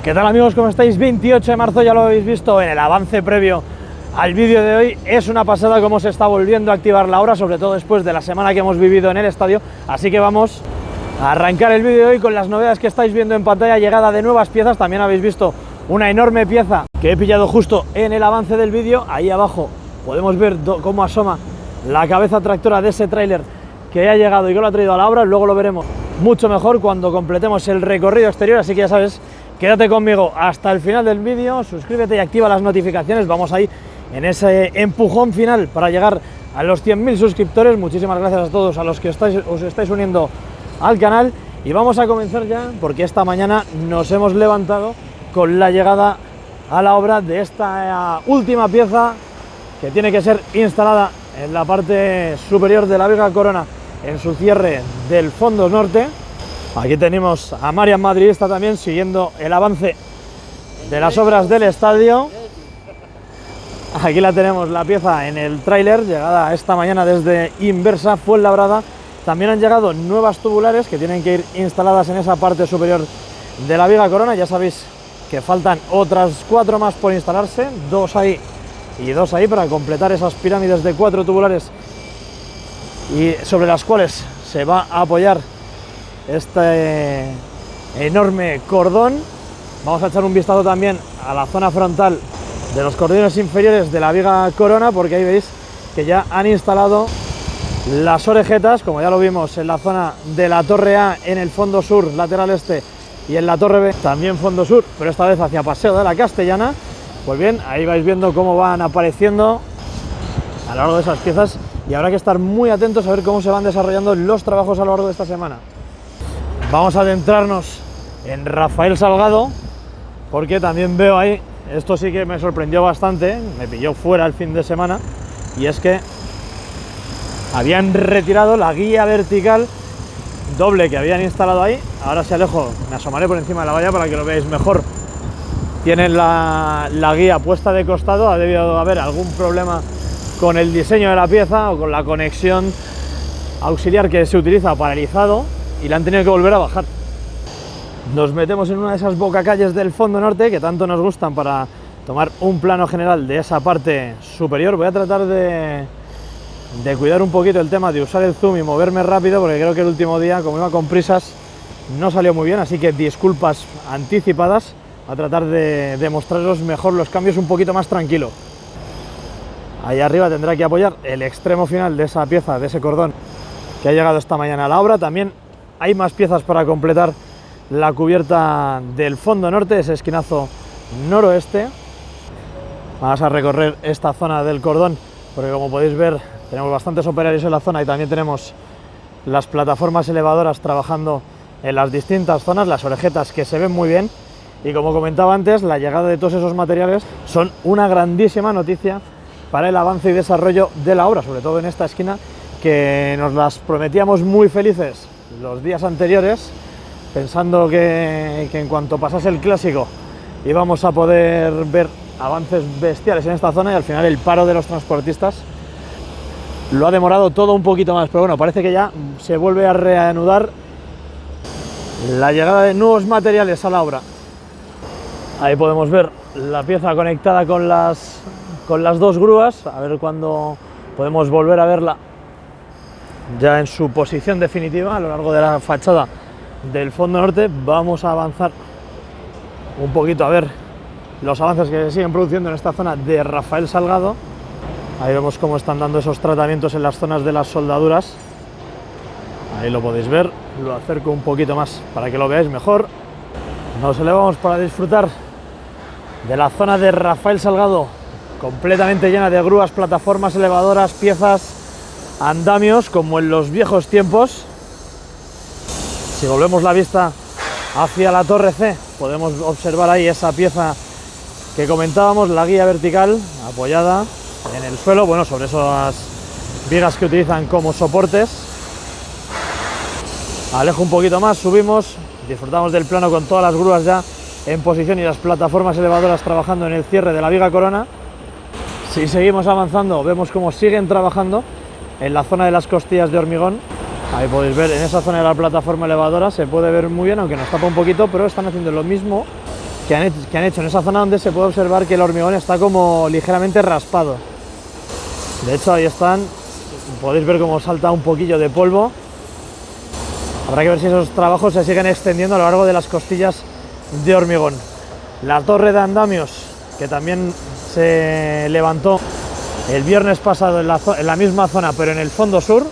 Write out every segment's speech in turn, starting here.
¿Qué tal amigos? ¿Cómo estáis? 28 de marzo, ya lo habéis visto en el avance previo al vídeo de hoy. Es una pasada cómo se está volviendo a activar la obra, sobre todo después de la semana que hemos vivido en el estadio. Así que vamos a arrancar el vídeo de hoy con las novedades que estáis viendo en pantalla. Llegada de nuevas piezas, también habéis visto una enorme pieza que he pillado justo en el avance del vídeo. Ahí abajo podemos ver cómo asoma la cabeza tractora de ese tráiler que ha llegado y que lo ha traído a la obra. Luego lo veremos mucho mejor cuando completemos el recorrido exterior, así que ya sabes, quédate conmigo hasta el final del vídeo, suscríbete y activa las notificaciones. Vamos ahí en ese empujón final para llegar a los 100.000 suscriptores. Muchísimas gracias a todos a los que os estáis uniendo al canal y vamos a comenzar ya, porque esta mañana nos hemos levantado con la llegada a la obra de esta última pieza que tiene que ser instalada en la parte superior de la viga corona en su cierre del fondo norte. Aquí tenemos a Marian Madridista también siguiendo el avance de las obras del estadio. Aquí la tenemos, la pieza en el tráiler, llegada esta mañana desde Inversa, Fuenlabrada. También han llegado nuevas tubulares que tienen que ir instaladas en esa parte superior de la viga corona. Ya sabéis que faltan otras 4 más por instalarse, 2 ahí y 2 ahí, para completar esas pirámides de 4 tubulares y sobre las cuales se va a apoyar este enorme cordón. Vamos a echar un vistazo también a la zona frontal de los cordones inferiores de la viga corona, porque ahí veis que ya han instalado las orejetas, como ya lo vimos en la zona de la torre A en el fondo sur, lateral este, y en la torre B también fondo sur, pero esta vez hacia Paseo de la Castellana. Pues bien, ahí vais viendo cómo van apareciendo a lo largo de esas piezas y habrá que estar muy atentos a ver cómo se van desarrollando los trabajos a lo largo de esta semana. Vamos a adentrarnos en Rafael Salgado, porque también veo ahí, esto sí que me sorprendió bastante, me pilló fuera el fin de semana, y es que habían retirado la guía vertical doble que habían instalado ahí. Ahora si alejo, me asomaré por encima de la valla para que lo veáis mejor. Tienen la guía puesta de costado, ha debido haber algún problema con el diseño de la pieza o con la conexión auxiliar que se utiliza para el izado, y la han tenido que volver a bajar. Nos metemos en una de esas bocacalles del fondo norte que tanto nos gustan para tomar un plano general de esa parte superior. Voy a tratar de cuidar un poquito el tema de usar el zoom y moverme rápido, porque creo que el último día, como iba con prisas, no salió muy bien, así que disculpas anticipadas. A tratar de mostraros mejor los cambios un poquito más tranquilo. Ahí arriba tendrá que apoyar el extremo final de esa pieza, de ese cordón que ha llegado esta mañana a la obra. También hay más piezas para completar la cubierta del fondo norte, ese esquinazo noroeste. Vamos a recorrer esta zona del cordón, porque como podéis ver tenemos bastantes operarios en la zona y también tenemos las plataformas elevadoras trabajando en las distintas zonas, las orejetas que se ven muy bien. Y como comentaba antes, la llegada de todos esos materiales son una grandísima noticia para el avance y desarrollo de la obra, sobre todo en esta esquina, que nos las prometíamos muy felices los días anteriores, pensando que en cuanto pasase el clásico íbamos a poder ver avances bestiales en esta zona, y al final el paro de los transportistas lo ha demorado todo un poquito más, pero bueno, parece que ya se vuelve a reanudar la llegada de nuevos materiales a la obra. Ahí podemos ver la pieza conectada con las 2 grúas, a ver cuándo podemos volver a verla ya en su posición definitiva a lo largo de la fachada del fondo norte. Vamos a avanzar un poquito a ver los avances que se siguen produciendo en esta zona de Rafael Salgado. Ahí vemos cómo están dando esos tratamientos en las zonas de las soldaduras. Ahí lo podéis ver, lo acerco un poquito más para que lo veáis mejor. Nos elevamos para disfrutar de la zona de Rafael Salgado, completamente llena de grúas, plataformas elevadoras, piezas, andamios, como en los viejos tiempos. Si volvemos la vista hacia la torre C, podemos observar ahí esa pieza que comentábamos, la guía vertical apoyada en el suelo, bueno, sobre esas vigas que utilizan como soportes. Alejo un poquito más, subimos, disfrutamos del plano con todas las grúas ya en posición y las plataformas elevadoras trabajando en el cierre de la viga corona. Si seguimos avanzando, vemos cómo siguen trabajando en la zona de las costillas de hormigón. Ahí podéis ver, en esa zona de la plataforma elevadora se puede ver muy bien, aunque nos tapa un poquito, pero están haciendo lo mismo que han hecho en esa zona donde se puede observar que el hormigón está como ligeramente raspado. De hecho, ahí están, podéis ver cómo salta un poquillo de polvo. Habrá que ver si esos trabajos se siguen extendiendo a lo largo de las costillas de hormigón. La torre de andamios, que también se levantó el viernes pasado en la misma zona, pero en el fondo sur.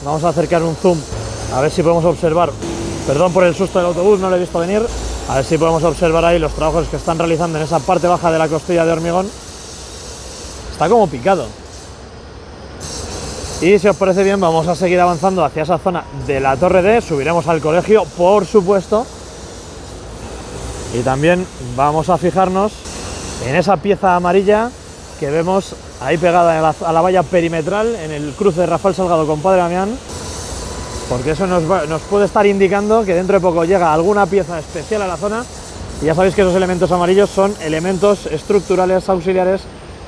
Vamos a acercar un zoom, a ver si podemos observar. Perdón por el susto del autobús, no lo he visto venir. A ver si podemos observar ahí los trabajos que están realizando en esa parte baja de la costilla de hormigón. Está como picado. Y si os parece bien, vamos a seguir avanzando hacia esa zona de la Torre D. Subiremos al colegio, por supuesto. Y también vamos a fijarnos en esa pieza amarilla que vemos ahí pegada a la valla perimetral en el cruce de Rafael Salgado con Padre Damián, porque eso nos puede estar indicando que dentro de poco llega alguna pieza especial a la zona. Y ya sabéis que esos elementos amarillos son elementos estructurales auxiliares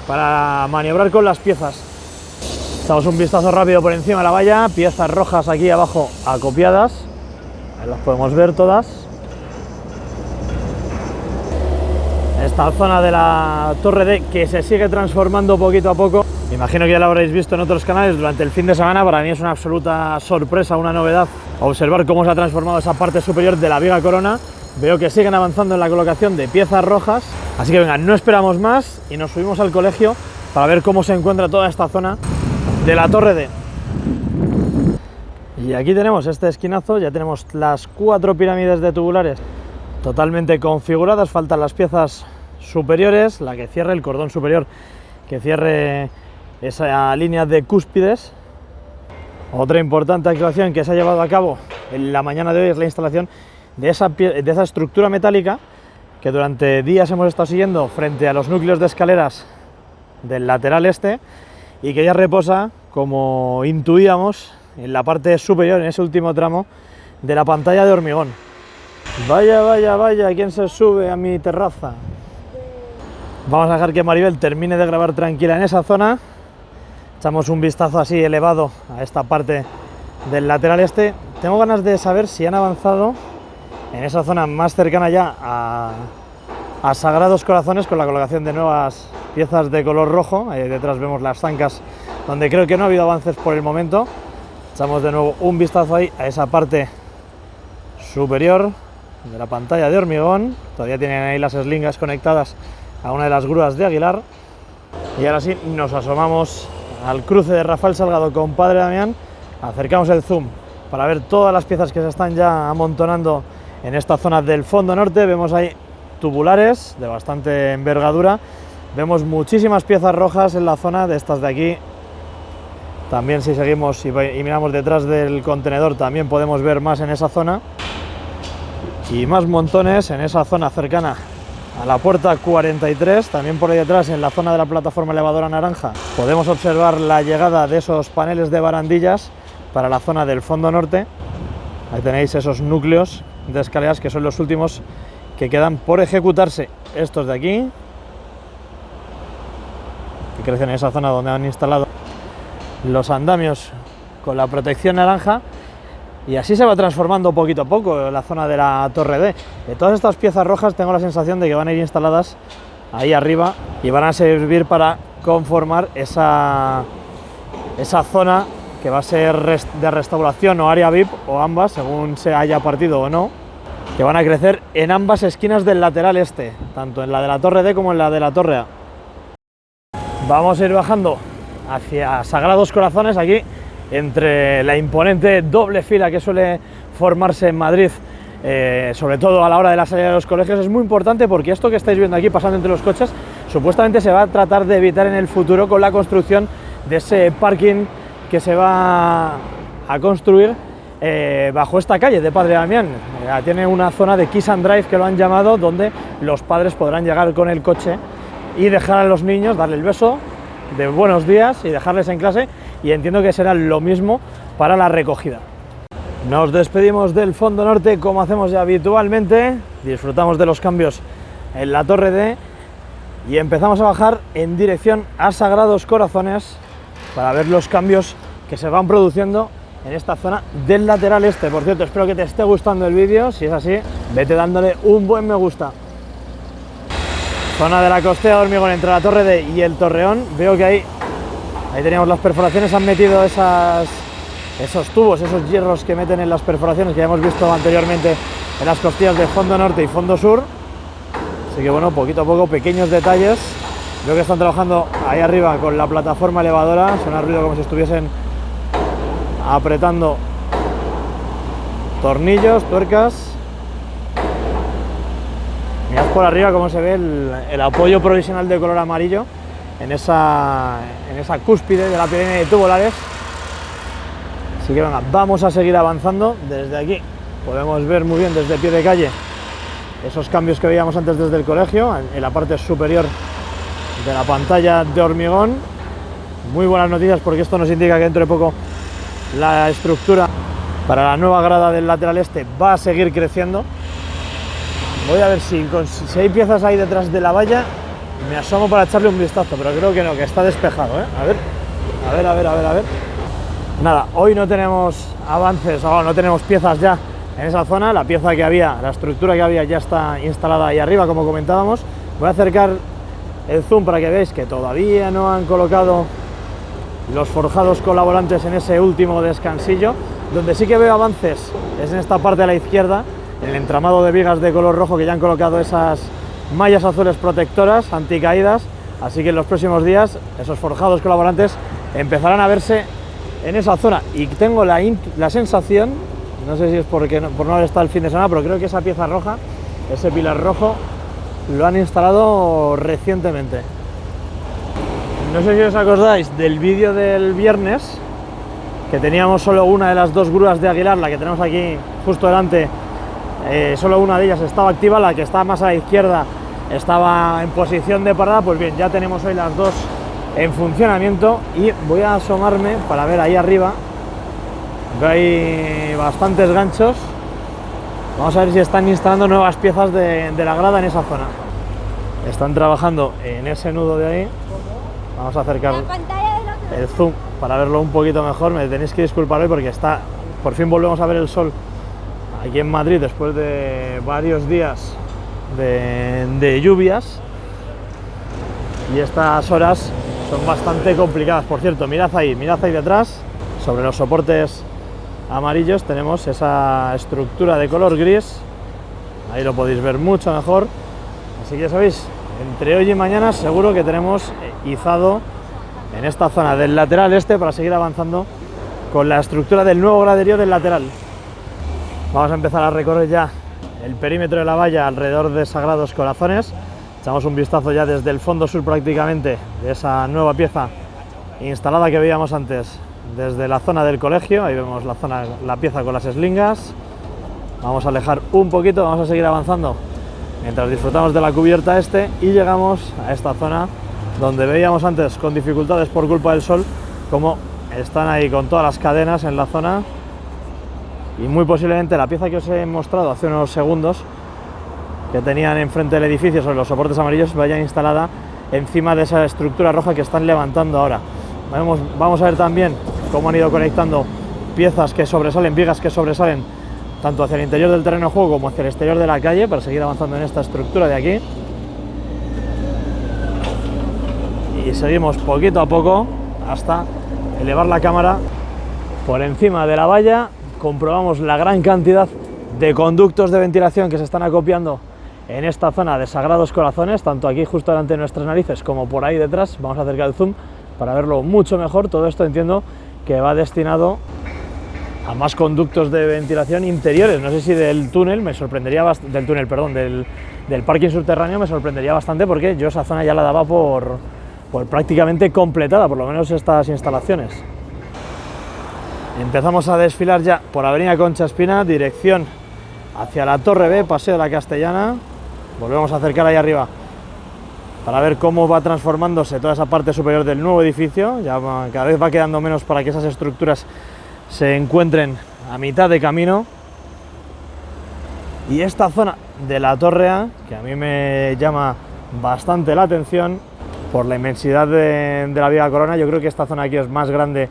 para maniobrar con las piezas. Echamos un vistazo rápido por encima de la valla, piezas rojas aquí abajo acopiadas, ahí las podemos ver todas. Esta zona de la Torre D que se sigue transformando poquito a poco. Me imagino que ya lo habréis visto en otros canales durante el fin de semana. Para mí es una absoluta sorpresa, una novedad, observar cómo se ha transformado esa parte superior de la viga corona. Veo que siguen avanzando en la colocación de piezas rojas. Así que venga, no esperamos más y nos subimos al colegio para ver cómo se encuentra toda esta zona de la Torre D. Y aquí tenemos este esquinazo, ya tenemos las 4 pirámides de tubulares totalmente configuradas. Faltan las piezas superiores, la que cierre el cordón superior, que cierre esa línea de cúspides. Otra importante actuación que se ha llevado a cabo en la mañana de hoy es la instalación de esa estructura metálica que durante días hemos estado siguiendo frente a los núcleos de escaleras del lateral este, y que ya reposa, como intuíamos, en la parte superior, en ese último tramo de la pantalla de hormigón. Vaya, vaya, vaya, ¿quién se sube a mi terraza? Vamos a dejar que Maribel termine de grabar tranquila en esa zona. Echamos un vistazo así elevado a esta parte del lateral este. Tengo ganas de saber si han avanzado en esa zona más cercana ya a Sagrados Corazones con la colocación de nuevas piezas de color rojo. Ahí detrás vemos las zancas, donde creo que no ha habido avances por el momento. Echamos de nuevo un vistazo ahí a esa parte superior de la pantalla de hormigón. Todavía tienen ahí las eslingas conectadas a una de las grúas de Aguilar. Y ahora sí, nos asomamos al cruce de Rafael Salgado con Padre Damián. Acercamos el zoom para ver todas las piezas que se están ya amontonando en esta zona del fondo norte. Vemos ahí tubulares de bastante envergadura. Vemos muchísimas piezas rojas en la zona de estas de aquí. También si seguimos y miramos detrás del contenedor también podemos ver más en esa zona. Y más montones en esa zona cercana a la puerta 43, también por ahí detrás en la zona de la plataforma elevadora naranja. Podemos observar la llegada de esos paneles de barandillas para la zona del fondo norte. Ahí tenéis esos núcleos de escaleras que son los últimos que quedan por ejecutarse. Estos de aquí, que crecen en esa zona donde han instalado los andamios con la protección naranja. Y así se va transformando poquito a poco la zona de la Torre D. De todas estas piezas rojas tengo la sensación de que van a ir instaladas ahí arriba y van a servir para conformar esa zona que va a ser de restauración o área VIP o ambas, según se haya partido o no, que van a crecer en ambas esquinas del lateral este, tanto en la de la Torre D como en la de la Torre A. Vamos a ir bajando hacia Sagrados Corazones, aquí entre la imponente doble fila que suele formarse en Madrid, sobre todo a la hora de la salida de los colegios. Es muy importante porque esto que estáis viendo aquí pasando entre los coches supuestamente se va a tratar de evitar en el futuro con la construcción de ese parking que se va a construir bajo esta calle de Padre Damián. Tiene una zona de Kiss and Drive, que lo han llamado, donde los padres podrán llegar con el coche y dejar a los niños, darle el beso de buenos días y dejarles en clase, y entiendo que será lo mismo para la recogida. Nos despedimos del fondo norte como hacemos ya habitualmente, disfrutamos de los cambios en la Torre D y empezamos a bajar en dirección a Sagrados Corazones para ver los cambios que se van produciendo en esta zona del lateral este. Por cierto, espero que te esté gustando el vídeo. Si es así, vete dándole un buen me gusta. Zona de la costera de Hormigón entre la Torre D y el Torreón. Veo que ahí teníamos las perforaciones, han metido esos tubos, esos hierros que meten en las perforaciones que ya hemos visto anteriormente en las costillas de fondo norte y fondo sur. Así que bueno, poquito a poco, pequeños detalles. Veo que están trabajando ahí arriba con la plataforma elevadora, suena ruido como si estuviesen apretando tornillos, tuercas. Mirad por arriba cómo se ve el apoyo provisional de color amarillo en esa cúspide de la pirámide de tubulares. Así que venga, vamos a seguir avanzando. Desde aquí podemos ver muy bien desde pie de calle esos cambios que veíamos antes desde el colegio, en la parte superior de la pantalla de hormigón. Muy buenas noticias, porque esto nos indica que dentro de poco la estructura para la nueva grada del lateral este va a seguir creciendo. Voy a ver si hay piezas ahí detrás de la valla, me asomo para echarle un vistazo, pero creo que no, que está despejado, ¿eh? A ver. Nada, hoy no tenemos avances, no tenemos piezas ya en esa zona. La pieza que había, la estructura que había ya está instalada ahí arriba, como comentábamos. Voy a acercar el zoom para que veáis que todavía no han colocado los forjados colaborantes en ese último descansillo. Donde sí que veo avances es en esta parte de la izquierda, en el entramado de vigas de color rojo, que ya han colocado esas mallas azules protectoras anticaídas. Así que en los próximos días esos forjados colaborantes empezarán a verse en esa zona. Y tengo la sensación, no sé si es por no haber estado el fin de semana, pero creo que esa pieza roja, ese pilar rojo, lo han instalado recientemente. No sé si os acordáis del vídeo del viernes, que teníamos solo una de las dos grúas de Aguilar, la que tenemos aquí justo delante, solo una de ellas estaba activa, la que está más a la izquierda estaba en posición de parada. Pues bien, ya tenemos hoy las dos en funcionamiento y voy a asomarme para ver ahí arriba. Veo ahí bastantes ganchos. Vamos a ver si están instalando nuevas piezas de la grada en esa zona. Están trabajando en ese nudo de ahí. Vamos a acercar el zoom para verlo un poquito mejor. Me tenéis que disculpar hoy porque por fin volvemos a ver el sol aquí en Madrid después de varios días de lluvias, y estas horas son bastante complicadas. Por cierto, mirad ahí detrás, sobre los soportes amarillos tenemos esa estructura de color gris, ahí lo podéis ver mucho mejor. Así que ya sabéis, entre hoy y mañana seguro que tenemos izado en esta zona del lateral este para seguir avanzando con la estructura del nuevo graderío del lateral. Vamos a empezar a recorrer ya el perímetro de la valla alrededor de Sagrados Corazones. Echamos un vistazo ya desde el fondo sur prácticamente de esa nueva pieza instalada que veíamos antes desde la zona del colegio. Ahí vemos la pieza con las eslingas. Vamos a alejar un poquito, vamos a seguir avanzando mientras disfrutamos de la cubierta y llegamos a esta zona donde veíamos antes con dificultades por culpa del sol como están ahí con todas las cadenas en la zona, y muy posiblemente la pieza que os he mostrado hace unos segundos que tenían enfrente del edificio sobre los soportes amarillos vaya instalada encima de esa estructura roja que están levantando ahora. Vamos a ver también cómo han ido conectando piezas que sobresalen, vigas que sobresalen tanto hacia el interior del terreno de juego como hacia el exterior de la calle, para seguir avanzando en esta estructura de aquí. Y seguimos poquito a poco hasta elevar la cámara por encima de la valla. Comprobamos la gran cantidad de conductos de ventilación que se están acopiando en esta zona de Sagrados Corazones, tanto aquí justo delante de nuestras narices como por ahí detrás. Vamos a acercar el zoom para verlo mucho mejor. Todo esto entiendo que va destinado a más conductos de ventilación interiores. No sé si del túnel, me sorprendería del parking subterráneo me sorprendería bastante, porque yo esa zona ya la daba por prácticamente completada, por lo menos estas instalaciones. Empezamos a desfilar ya por Avenida Concha Espina, dirección hacia la Torre B, Paseo de la Castellana. Volvemos a acercar ahí arriba para ver cómo va transformándose toda esa parte superior del nuevo edificio. Ya cada vez va quedando menos para que esas estructuras se encuentren a mitad de camino. Y esta zona de la Torre A, que a mí me llama bastante la atención por la inmensidad de la Viga Corona. Yo creo que esta zona aquí es más grande,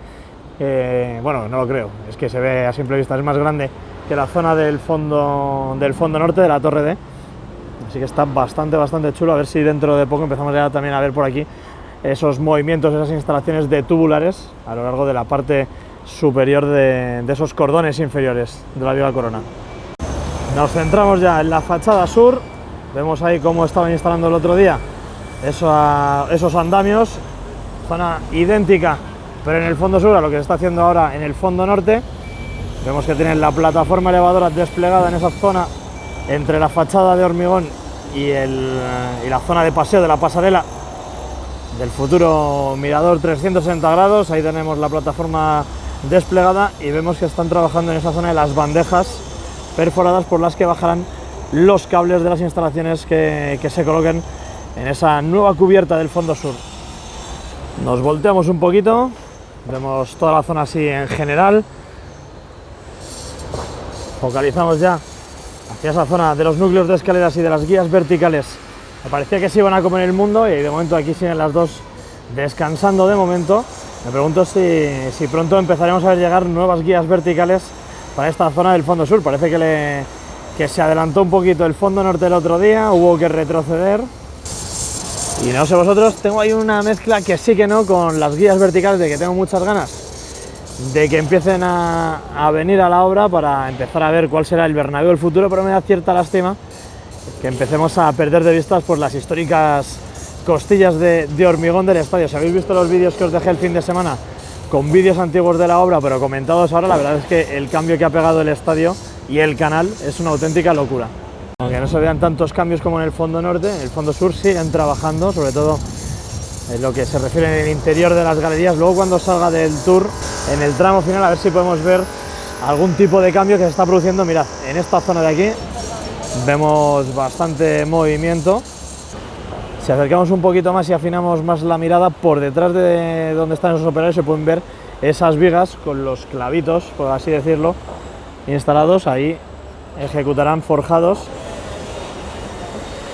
bueno, no lo creo, es que se ve a simple vista, es más grande que la zona del fondo norte de la Torre D. así que está bastante chulo. A ver si dentro de poco empezamos ya también a ver por aquí esos movimientos, esas instalaciones de tubulares a lo largo de la parte superior de esos cordones inferiores de la Viga Corona. Nos centramos ya en la fachada sur. Vemos ahí cómo estaban instalando el otro día esos andamios, zona idéntica pero en el fondo sur a lo que se está haciendo ahora en el fondo norte. Vemos que tienen la plataforma elevadora desplegada en esa zona entre la fachada de hormigón y la zona de paseo de la pasarela del futuro mirador 360 grados. Ahí tenemos la plataforma desplegada y vemos que están trabajando en esa zona de las bandejas perforadas por las que bajarán los cables de las instalaciones que se coloquen en esa nueva cubierta del fondo sur. Nos volteamos un poquito, vemos toda la zona así en general, focalizamos ya hacia esa zona de los núcleos de escaleras y de las guías verticales. Me parecía que se iban a comer el mundo y de momento aquí siguen las dos descansando de momento. Me pregunto si pronto empezaremos a ver llegar nuevas guías verticales para esta zona del fondo sur. Parece que se adelantó un poquito el fondo norte el otro día, hubo que retroceder. Y no sé vosotros, tengo ahí una mezcla que sí que no con las guías verticales, de que tengo muchas ganas de que empiecen a venir a la obra para empezar a ver cuál será el Bernabéu del futuro, pero me da cierta lástima que empecemos a perder de vista pues, las históricas costillas de hormigón del estadio. Si habéis visto los vídeos que os dejé el fin de semana con vídeos antiguos de la obra, pero comentados ahora, la verdad es que el cambio que ha pegado el estadio y el canal es una auténtica locura. Aunque no se vean tantos cambios como en el fondo norte, en el fondo sur siguen trabajando, sobre todo en lo que se refiere en el interior de las galerías. Luego cuando salga del tour, en el tramo final, a ver si podemos ver algún tipo de cambio que se está produciendo. Mirad, en esta zona de aquí vemos bastante movimiento. Si acercamos un poquito más y afinamos más la mirada, por detrás de donde están esos operarios se pueden ver esas vigas con los clavitos, por así decirlo, instalados. Ahí ejecutarán forjados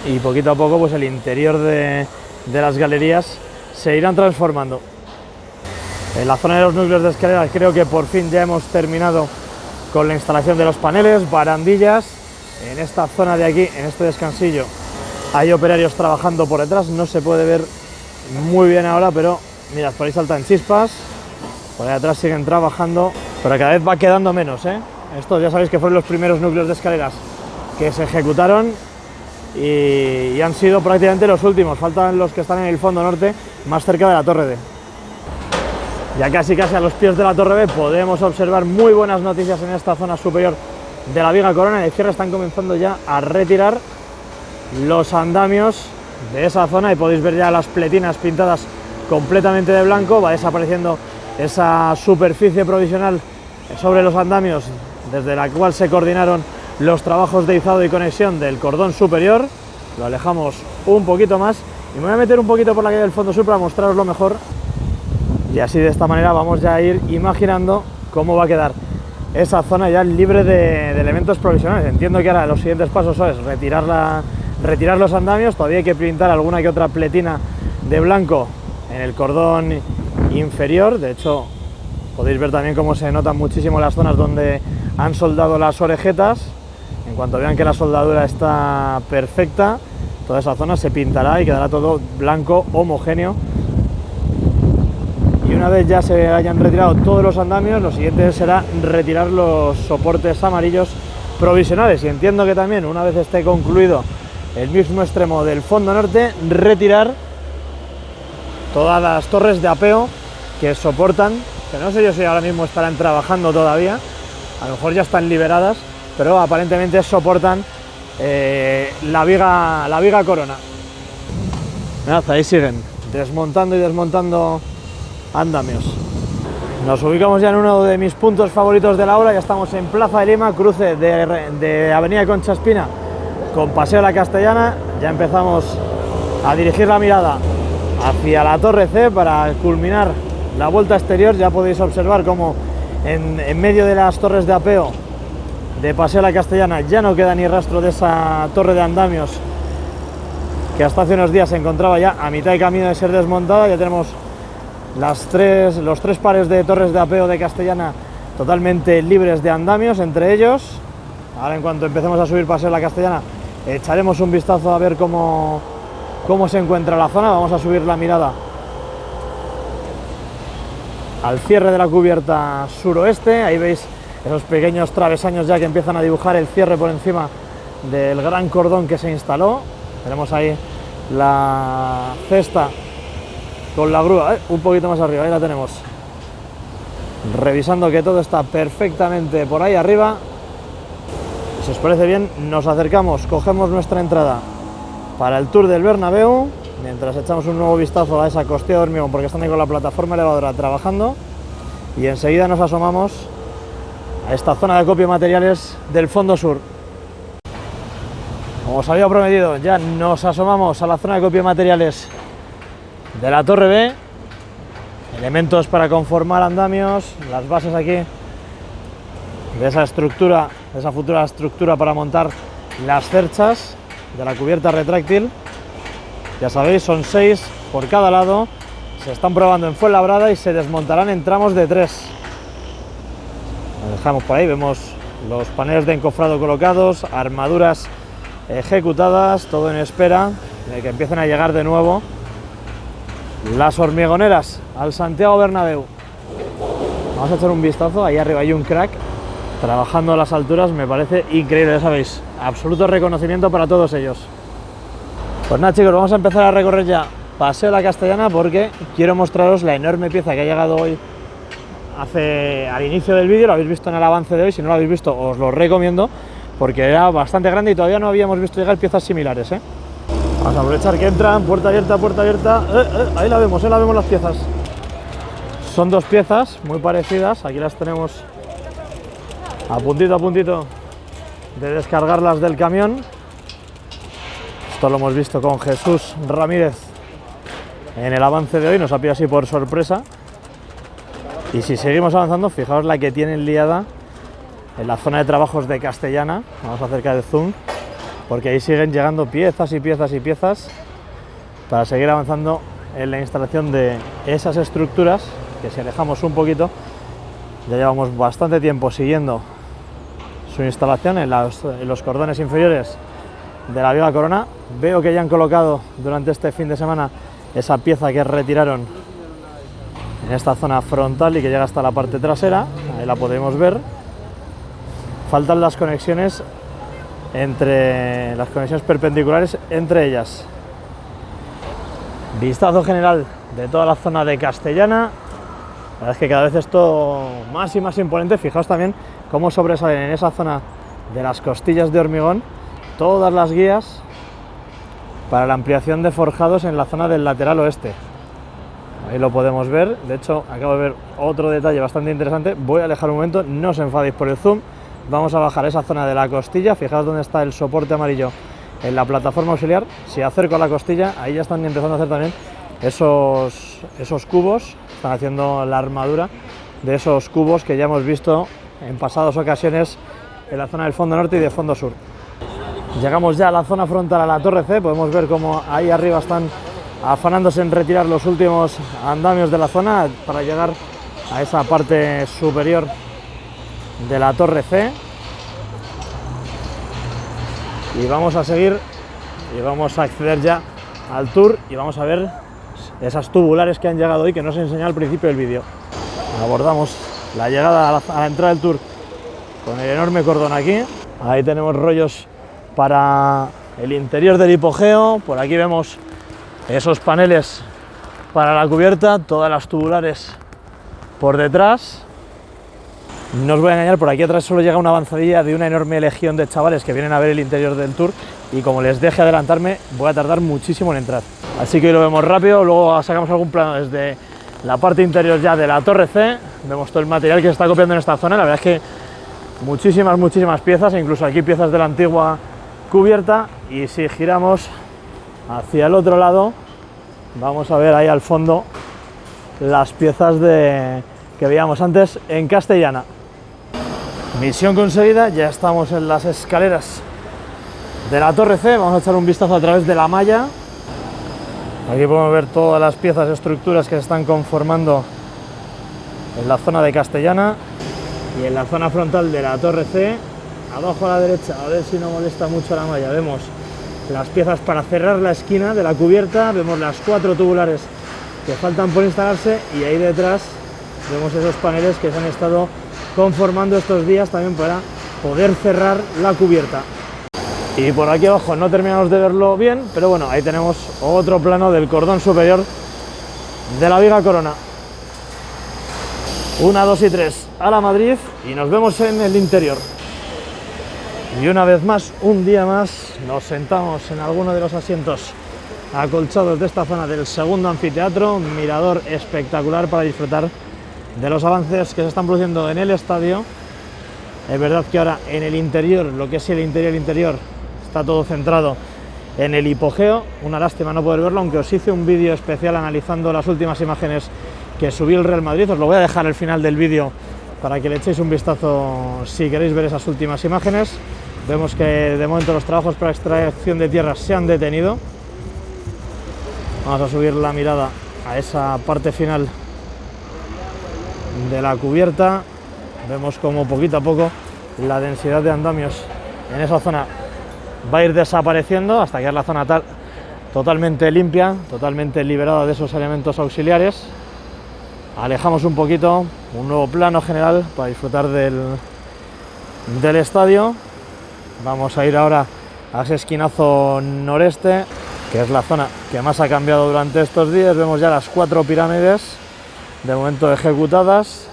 y poquito a poco pues el interior de las galerías se irán transformando. En la zona de los núcleos de escaleras creo que por fin ya hemos terminado con la instalación de los paneles, barandillas. En esta zona de aquí, en este descansillo, hay operarios trabajando por detrás, no se puede ver muy bien ahora, pero mirad, por ahí saltan chispas, por ahí atrás siguen trabajando, pero cada vez va quedando menos, ¿eh? Estos ya sabéis que fueron los primeros núcleos de escaleras que se ejecutaron y han sido prácticamente los últimos. Faltan los que están en el fondo norte, más cerca de la Torre D. Ya casi a los pies de la Torre B podemos observar muy buenas noticias en esta zona superior de la Viga Corona. En la izquierda están comenzando ya a retirar los andamios de esa zona y podéis ver ya las pletinas pintadas completamente de blanco. Va desapareciendo esa superficie provisional sobre los andamios desde la cual se coordinaron los trabajos de izado y conexión del cordón superior. Lo alejamos un poquito más y me voy a meter un poquito por la calle del fondo sur para mostraroslo mejor, y así de esta manera vamos ya a ir imaginando cómo va a quedar esa zona ya libre de elementos provisionales. Entiendo que ahora los siguientes pasos es retirar los andamios. Todavía hay que pintar alguna que otra pletina de blanco en el cordón inferior. De hecho, podéis ver también cómo se notan muchísimo las zonas donde han soldado las orejetas. En cuanto vean que la soldadura está perfecta, toda esa zona se pintará y quedará todo blanco homogéneo. Y una vez ya se hayan retirado todos los andamios, lo siguiente será retirar los soportes amarillos provisionales. Y entiendo que también, una vez esté concluido el mismo extremo del fondo norte, retirar todas las torres de apeo que soportan, que no sé yo si ahora mismo estarán trabajando todavía, a lo mejor ya están liberadas, pero aparentemente soportan la Viga Corona. Mirad, ahí siguen desmontando y desmontando andamios. Nos ubicamos ya en uno de mis puntos favoritos de la obra. Ya estamos en Plaza de Lima, cruce de Avenida Concha Espina con Paseo de la Castellana. Ya empezamos a dirigir la mirada hacia la Torre C para culminar la vuelta exterior. Ya podéis observar cómo en medio de las torres de apeo de Paseo de la Castellana ya no queda ni rastro de esa torre de andamios que hasta hace unos días se encontraba ya a mitad de camino de ser desmontada. Ya tenemos los tres pares de torres de apeo de Castellana totalmente libres de andamios entre ellos. Ahora, en cuanto empecemos a subir Paseo de la Castellana, echaremos un vistazo a ver cómo se encuentra la zona. Vamos a subir la mirada al cierre de la cubierta suroeste. Ahí veis esos pequeños travesaños ya que empiezan a dibujar el cierre por encima del gran cordón que se instaló. Tenemos ahí la cesta con la grúa, un poquito más arriba, ahí la tenemos. Revisando que todo está perfectamente por ahí arriba. Si os parece bien, nos acercamos, cogemos nuestra entrada para el Tour del Bernabéu, mientras echamos un nuevo vistazo a esa costilla de hormigón, porque están ahí con la plataforma elevadora trabajando, y enseguida nos asomamos a esta zona de acopio de materiales del fondo sur. Como os había prometido, ya nos asomamos a la zona de acopio de materiales de la Torre B. Elementos para conformar andamios, las bases aquí de esa estructura, de esa futura estructura para montar las cerchas de la cubierta retráctil. Ya sabéis, son 6 por cada lado, se están probando en Fuenlabrada y se desmontarán en tramos de 3. Lo dejamos por ahí, vemos los paneles de encofrado colocados, armaduras ejecutadas, todo en espera de que empiecen a llegar de nuevo las hormigoneras al Santiago Bernabéu. Vamos a echar un vistazo, ahí arriba hay un crack trabajando a las alturas, me parece increíble, ya sabéis, absoluto reconocimiento para todos ellos. Pues nada chicos, vamos a empezar a recorrer ya Paseo de la Castellana porque quiero mostraros la enorme pieza que ha llegado hoy al inicio del vídeo. Lo habéis visto en el avance de hoy, si no lo habéis visto os lo recomiendo porque era bastante grande y todavía no habíamos visto llegar piezas similares, ¿eh? Vamos a aprovechar que entran, puerta abierta, ahí la vemos, vemos las piezas. Son 2 piezas muy parecidas, aquí las tenemos a puntito de descargarlas del camión. Esto lo hemos visto con Jesús Ramírez en el avance de hoy, nos ha pillado así por sorpresa. Y si seguimos avanzando, fijaos la que tienen liada en la zona de trabajos de Castellana. Vamos a acercar el zoom, porque ahí siguen llegando piezas y piezas para seguir avanzando en la instalación de esas estructuras, que si alejamos un poquito, ya llevamos bastante tiempo siguiendo su instalación en los cordones inferiores de la Viva Corona. Veo que ya han colocado durante este fin de semana esa pieza que retiraron en esta zona frontal y que llega hasta la parte trasera, ahí la podemos ver. Faltan las conexiones perpendiculares entre ellas. Vistazo general de toda la zona de Castellana. La verdad es que cada vez esto más y más imponente. Fijaos también cómo sobresalen en esa zona de las costillas de hormigón todas las guías para la ampliación de forjados en la zona del lateral oeste. Ahí lo podemos ver. De hecho, acabo de ver otro detalle bastante interesante. Voy a alejar un momento, no os enfadéis por el zoom. Vamos a bajar esa zona de la costilla. Fijaos dónde está el soporte amarillo en la plataforma auxiliar. Si acerco a la costilla, ahí ya están empezando a hacer también esos cubos. Están haciendo la armadura de esos cubos que ya hemos visto en pasadas ocasiones en la zona del fondo norte y de fondo sur. Llegamos ya a la zona frontal, a la Torre C. Podemos ver cómo ahí arriba están afanándose en retirar los últimos andamios de la zona para llegar a esa parte superior de la Torre C. Y vamos a seguir y vamos a acceder ya al tour y vamos a ver esas tubulares que han llegado hoy, que no os he enseñado al principio del vídeo. Abordamos la llegada a la entrada del tour con el enorme cordón aquí. Ahí tenemos rollos para el interior del hipogeo. Por aquí vemos esos paneles para la cubierta, todas las tubulares por detrás. No os voy a engañar, por aquí atrás solo llega una avanzadilla de una enorme legión de chavales que vienen a ver el interior del tour y como les deje adelantarme voy a tardar muchísimo en entrar. Así que hoy lo vemos rápido, luego sacamos algún plano desde la parte interior ya de la Torre C. Vemos todo el material que se está copiando en esta zona. La verdad es que muchísimas piezas, incluso aquí piezas de la antigua cubierta. Y si giramos hacia el otro lado, vamos a ver ahí al fondo las piezas que veíamos antes en Castellana. Misión conseguida, ya estamos en las escaleras de la Torre C. Vamos a echar un vistazo a través de la malla. Aquí podemos ver todas las piezas, estructuras que se están conformando en la zona de Castellana. Y en la zona frontal de la Torre C, abajo a la derecha, a ver si no molesta mucho la malla, vemos las piezas para cerrar la esquina de la cubierta, vemos las 4 tubulares que faltan por instalarse y ahí detrás vemos esos paneles que se han estado conformando estos días también para poder cerrar la cubierta. Y por aquí abajo no terminamos de verlo bien, pero bueno, ahí tenemos otro plano del cordón superior de la viga corona. 1, 2 y 3 a la Madrid y nos vemos en el interior. Y una vez más, un día más, nos sentamos en alguno de los asientos acolchados de esta zona del segundo anfiteatro, mirador espectacular para disfrutar de los avances que se están produciendo en el estadio. Es verdad que ahora en el interior, lo que es el interior, está todo centrado en el hipogeo. Una lástima no poder verlo, aunque os hice un vídeo especial analizando las últimas imágenes que subió el Real Madrid. Os lo voy a dejar al final del vídeo para que le echéis un vistazo si queréis ver esas últimas imágenes. Vemos que de momento los trabajos para extracción de tierra se han detenido. Vamos a subir la mirada a esa parte final de la cubierta. Vemos como poquito a poco la densidad de andamios en esa zona va a ir desapareciendo hasta quedar la zona totalmente limpia, totalmente liberada de esos elementos auxiliares. Alejamos un poquito, un nuevo plano general para disfrutar del estadio. Vamos a ir ahora a ese esquinazo noreste, que es la zona que más ha cambiado durante estos días. Vemos ya las 4 pirámides de momento ejecutadas,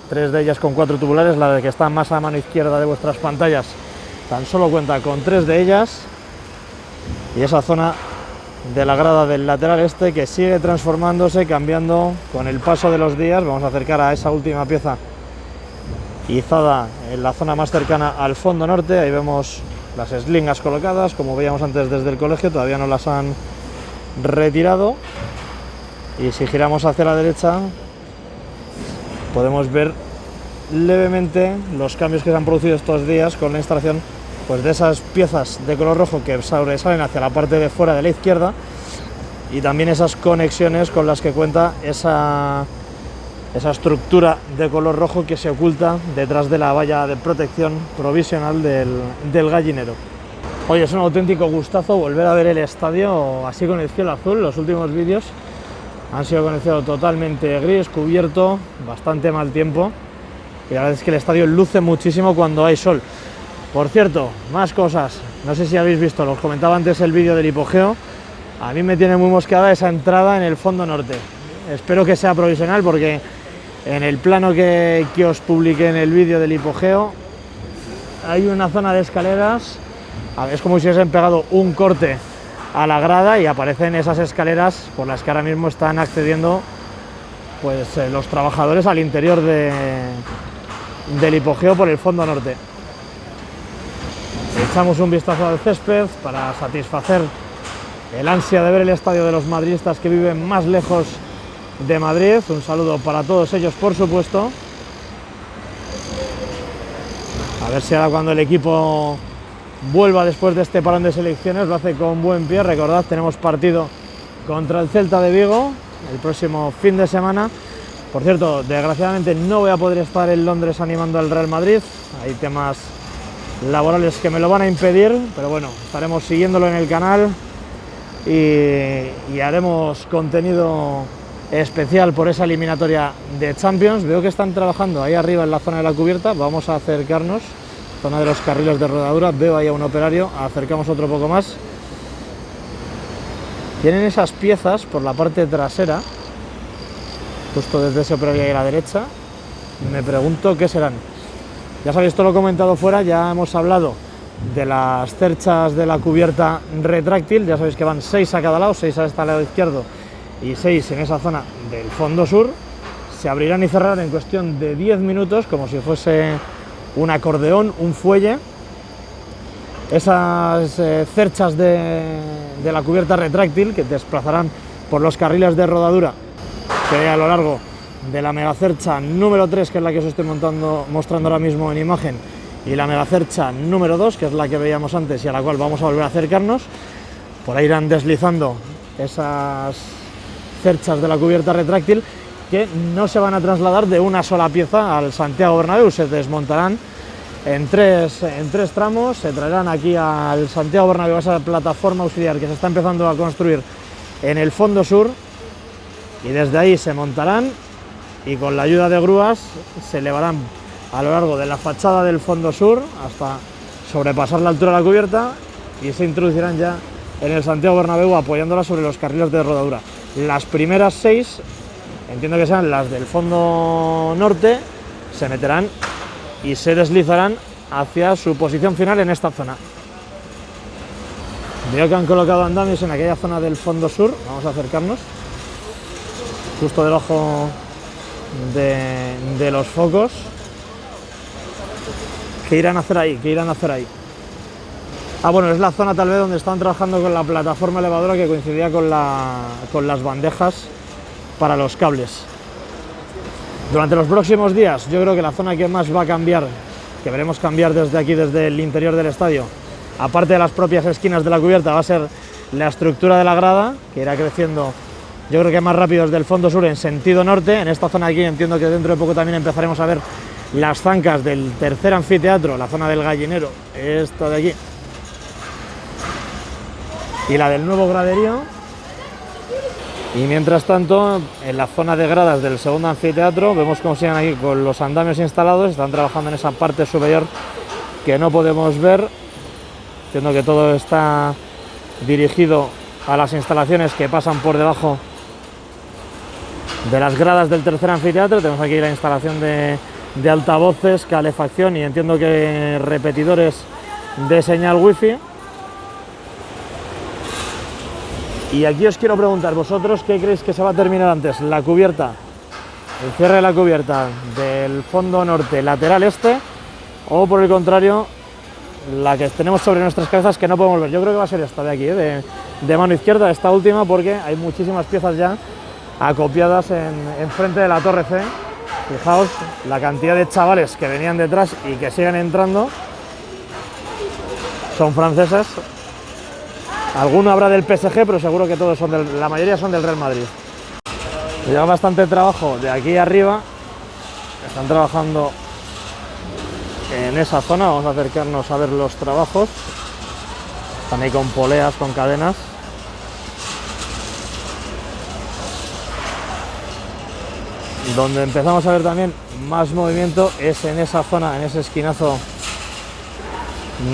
3 de ellas con 4 tubulares. La de que está más a mano izquierda de vuestras pantallas tan solo cuenta con 3 de ellas. Y esa zona de la grada del lateral este que sigue transformándose, cambiando con el paso de los días. Vamos a acercar a esa última pieza izada en la zona más cercana al fondo norte. Ahí vemos las eslingas colocadas, como veíamos antes desde el colegio, todavía no las han retirado. Y si giramos hacia la derecha podemos ver levemente los cambios que se han producido estos días con la instalación pues de esas piezas de color rojo que sobresalen hacia la parte de fuera de la izquierda, y también esas conexiones con las que cuenta esa estructura de color rojo que se oculta detrás de la valla de protección provisional del gallinero. Oye, es un auténtico gustazo volver a ver el estadio así con el cielo azul. Los últimos vídeos han sido con el cielo totalmente gris, cubierto, bastante mal tiempo, y la verdad es que el estadio luce muchísimo cuando hay sol. Por cierto, más cosas, no sé si habéis visto, os comentaba antes el vídeo del hipogeo. A mí me tiene muy mosqueada esa entrada en el fondo norte. Espero que sea provisional, porque en el plano que os publiqué en el vídeo del hipogeo hay una zona de escaleras, es como si hubiesen pegado un corte a la grada y aparecen esas escaleras por las que ahora mismo están accediendo pues los trabajadores al interior del hipogeo por el fondo norte. Echamos un vistazo al césped para satisfacer el ansia de ver el estadio de los madridistas que viven más lejos de Madrid. Un saludo para todos ellos, por supuesto. A ver si ahora, cuando el equipo vuelva después de este parón de selecciones, lo hace con buen pie. Recordad, tenemos partido contra el Celta de Vigo el próximo fin de semana. Por cierto, desgraciadamente no voy a poder estar en Londres animando al Real Madrid. Hay temas laborales que me lo van a impedir, pero bueno, estaremos siguiéndolo en el canal y haremos contenido especial por esa eliminatoria de Champions. Veo que están trabajando ahí arriba en la zona de la cubierta. Vamos a acercarnos, zona de los carriles de rodadura. Veo ahí a un operario, acercamos otro poco más. Tienen esas piezas por la parte trasera, justo desde ese operario ahí a la derecha. Me pregunto qué serán. Ya sabéis, esto lo he comentado fuera, ya hemos hablado de las cerchas de la cubierta retráctil. Ya sabéis que van 6 a cada lado, 6 a este lado izquierdo y 6 en esa zona del fondo sur. Se abrirán y cerrarán en cuestión de 10 minutos, como si fuese un acordeón, un fuelle. Esas cerchas de la cubierta retráctil que desplazarán por los carriles de rodadura que hay a lo largo de la megacercha número 3, que es la que os estoy mostrando ahora mismo en imagen, y la megacercha número 2, que es la que veíamos antes y a la cual vamos a volver a acercarnos. Por ahí irán deslizando esas cerchas de la cubierta retráctil, que no se van a trasladar de una sola pieza al Santiago Bernabéu, se desmontarán en tres tramos. Se traerán aquí al Santiago Bernabéu, esa plataforma auxiliar que se está empezando a construir en el fondo sur, y desde ahí se montarán y con la ayuda de grúas se elevarán a lo largo de la fachada del fondo sur hasta sobrepasar la altura de la cubierta y se introducirán ya en el Santiago Bernabéu apoyándola sobre los carriles de rodadura. Las primeras 6, entiendo que sean las del fondo norte, se meterán y se deslizarán hacia su posición final en esta zona. Veo que han colocado andamios en aquella zona del fondo sur, vamos a acercarnos, justo debajo de los focos. ¿Qué irán a hacer ahí? ¿Qué irán a hacer ahí? Ah, bueno, es la zona tal vez donde están trabajando con la plataforma elevadora que coincidía con las bandejas para los cables. Durante los próximos días, yo creo que la zona que más va a cambiar, que veremos cambiar desde aquí, desde el interior del estadio, aparte de las propias esquinas de la cubierta, va a ser la estructura de la grada, que irá creciendo, yo creo que más rápido desde el fondo sur en sentido norte. En esta zona de aquí entiendo que dentro de poco también empezaremos a ver las zancas del tercer anfiteatro, la zona del gallinero, esta de aquí, y la del nuevo graderío. Y mientras tanto, en la zona de gradas del segundo anfiteatro, vemos cómo siguen aquí con los andamios instalados, están trabajando en esa parte superior que no podemos ver. Entiendo que todo está dirigido a las instalaciones que pasan por debajo de las gradas del tercer anfiteatro. Tenemos aquí la instalación de altavoces, calefacción y entiendo que repetidores de señal wifi. Y aquí os quiero preguntar, vosotros, ¿qué creéis que se va a terminar antes? ¿La cubierta, el cierre de la cubierta del fondo norte lateral este, o por el contrario, la que tenemos sobre nuestras cabezas que no podemos ver? Yo creo que va a ser esta de aquí, de mano izquierda, esta última, porque hay muchísimas piezas ya acopiadas en frente de la torre C. Fijaos la cantidad de chavales que venían detrás y que siguen entrando. Son franceses. Alguno habrá del PSG, pero seguro que todos son la mayoría son del Real Madrid. Lleva bastante trabajo de aquí arriba. Están trabajando en esa zona. Vamos a acercarnos a ver los trabajos. Están ahí con poleas, con cadenas. Donde empezamos a ver también más movimiento es en esa zona, en ese esquinazo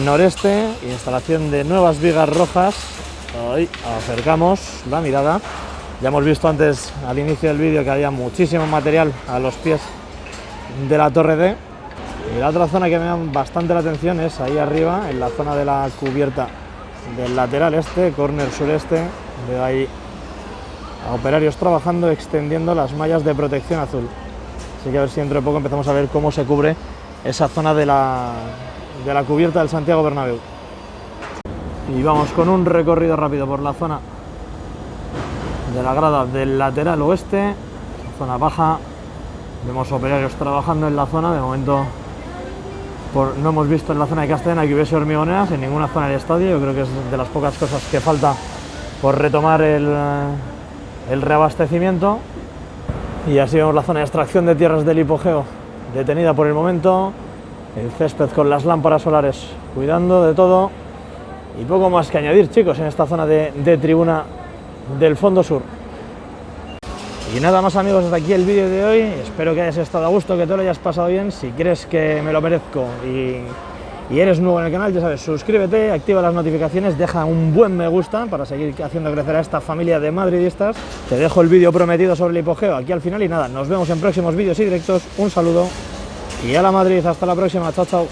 noreste, instalación de nuevas vigas rojas. Ahí acercamos la mirada. Ya hemos visto antes al inicio del vídeo que había muchísimo material a los pies de la torre D. Y la otra zona que me llama bastante la atención es ahí arriba, en la zona de la cubierta del lateral este, córner sureste. Veo ahí a operarios trabajando, extendiendo las mallas de protección azul. Así que a ver si dentro de poco empezamos a ver cómo se cubre esa zona de la cubierta del Santiago Bernabéu. Y vamos con un recorrido rápido por la zona de la grada del lateral oeste, zona baja. Vemos operarios trabajando en la zona. De momento no hemos visto en la zona de Castellana que hubiese hormigoneras en ninguna zona del estadio. Yo creo que es de las pocas cosas que falta por retomar el reabastecimiento. Y así vemos la zona de extracción de tierras del hipogeo detenida por el momento, el césped con las lámparas solares cuidando de todo, y poco más que añadir, chicos, en esta zona de tribuna del fondo sur. Y nada más, amigos, hasta aquí el vídeo de hoy. Espero que hayas estado a gusto, que te lo hayas pasado bien. Si crees que me lo merezco y eres nuevo en el canal, ya sabes, suscríbete, activa las notificaciones, deja un buen me gusta para seguir haciendo crecer a esta familia de madridistas. Te dejo el vídeo prometido sobre el hipogeo aquí al final y nada, nos vemos en próximos vídeos y directos. Un saludo y a la Madrid, hasta la próxima, chao, chao.